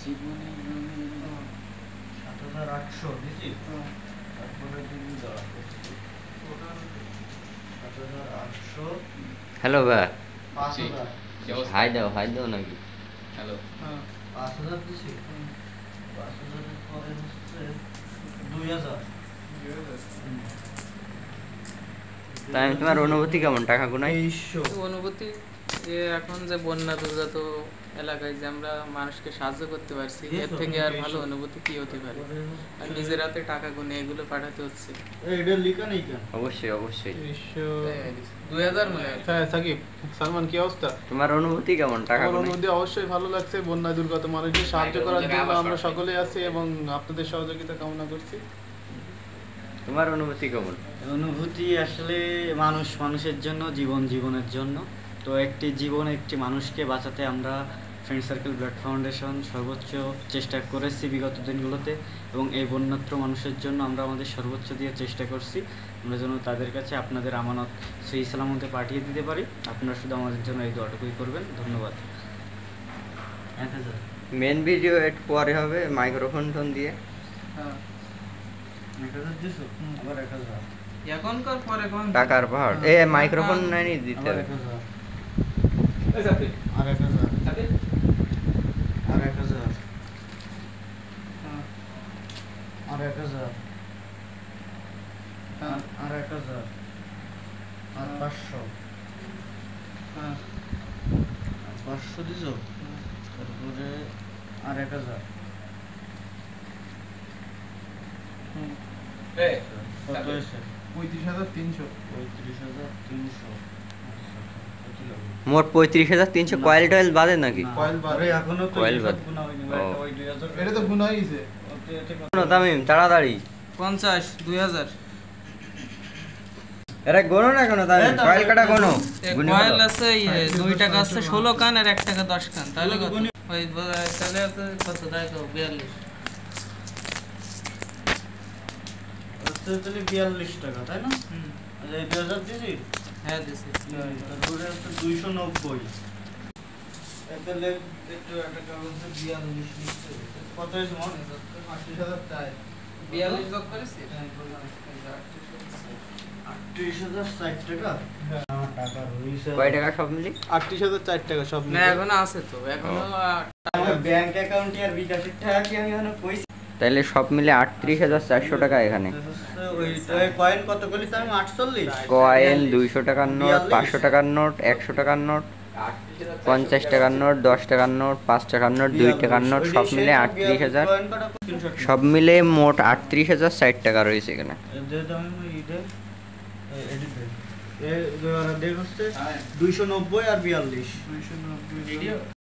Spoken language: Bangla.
জীবনে 7,800 দিছি। তারপরে দিবি দাও 7,800। হ্যালো ভাই, 5,000 হাই দাও নাকি? হ্যালো 5,000 দিছি। 5,000 এর পরে হচ্ছে 2,000। তাই তোমার অনুভূতি কেমন টাকা গুনাই? 2300 অনুভূতি এখন যে বন্যা দুর্গত এলাকায় যে আমরা মানুষকে সাহায্য করতে পারছি, এর থেকে আর ভালো অনুভূতি কি হতে পারে? আর নিজের হাতে টাকা গুনে এগুলো পাঠাতে হচ্ছে। এটা লিখা নেই কেন? অবশ্যই 2000 মনে হয়। হ্যাঁ সাকিব, সালমান কি অবস্থা? তোমার অনুভূতি কেমন টাকা আমার গুনাই? অনুভূতি অবশ্যই ভালো লাগছে। বন্যা দুর্গত মানুষদের সাহায্য করার জন্য আমরা সকলেই আছি এবং আপনাদের সহযোগিতা কামনা করছি। তোমার অনুভূতি কেমন? অনুভূতি আসলে মানুষের জন্য, জীবনের জন্য। তো একটি মানুষকে বাঁচাতে আমরা ফ্রেন্ড সার্কেল ব্লাড ফাউন্ডেশন সর্বোচ্চ চেষ্টা করেছি বিগত দিনগুলোতে, এবং এই বন্যাত্র মানুষের জন্য আমরা আমাদের সর্বোচ্চ দিয়ে চেষ্টা করছি। আমরা যেন তাদের কাছে আপনাদের আমানত সহি সালামতে পাঠিয়ে দিতে পারি। আপনারা শুধু আমাদের জন্য এই দোয়াটুকুই করবেন। ধন্যবাদ। 1000 মেন ভিডিও একটু পরে হবে, মাইক্রোফোন টোন দিয়ে। হ্যাঁ 1000 দিছো, আবার 1000 এখনকার পরে কোন টাকার পাহাড় মাইক্রোফোন নাই দিতে হবে। 1000 এই সাকিব, আর 1000 সাকিব, আর 1000 হ্যাঁ আর 1000 হ্যাঁ আর 1000 আর 500 হ্যাঁ 500 দিছো। তারপরে আর 1000 কত হয়েছে? 35,300। 35,300। মোট 35,300। কয়েল টয়েল বাদে নাকি? কয়েল বাদে। আরে এখনো তো কয়েল হিসাব বাদ। গুণা হয়নি, ও। ওই 2000 এটা তো গুণ হয়েছে। তামিম তাড়াতাড়ি 50 2000 এরা গোনো না কেন তামিম? কয়েল কাটা গোনো। গুনে কয়েল ফেলো। আছে 2 টাকা আছে 16 কান আর 1 টাকা 10 কান, তাহলে কত? ওই তাহলে কত দেখো 42। তাহলে 42 টাকা, তাই না? হুম আচ্ছা, এই 2000 দিছি। হ্যাঁ দিছি। তারপরে হচ্ছে 290। তাহলে একটু একটা কাগজে 42 লিখতে হবে। কত হয়েছে মোট? 38,000 42 যোগ করেছি। 38,060 টাকা। আমার টাকা রইছে। কয় টাকা সব মিলি? 38,004 টাকা সব না মিলে। এখনো আছে তো, এখনো আমার ব্যাংক অ্যাকাউন্টে আর বিকাশের টাকা কি আমি এখনো কইছি? তাহলে সব মিলে 38,400 টাকা এখানে। ওই কয়েন কত কইলি আমি? 48। কয়েন 200 টাকার নোট, 500 টাকার নোট, 100 টাকার নোট, 50 টাকার নোট, 10 টাকার নোট, 5 টাকার নোট, 2 টাকার নোট, সব মিলে 38,000। কয়েন কটা? 360। সব মিলে মোট 38,060 টাকা রয়েছে এখানে। যেহেতু আমি এইটা এডিট দেখ হচ্ছে 290 আর 42। 290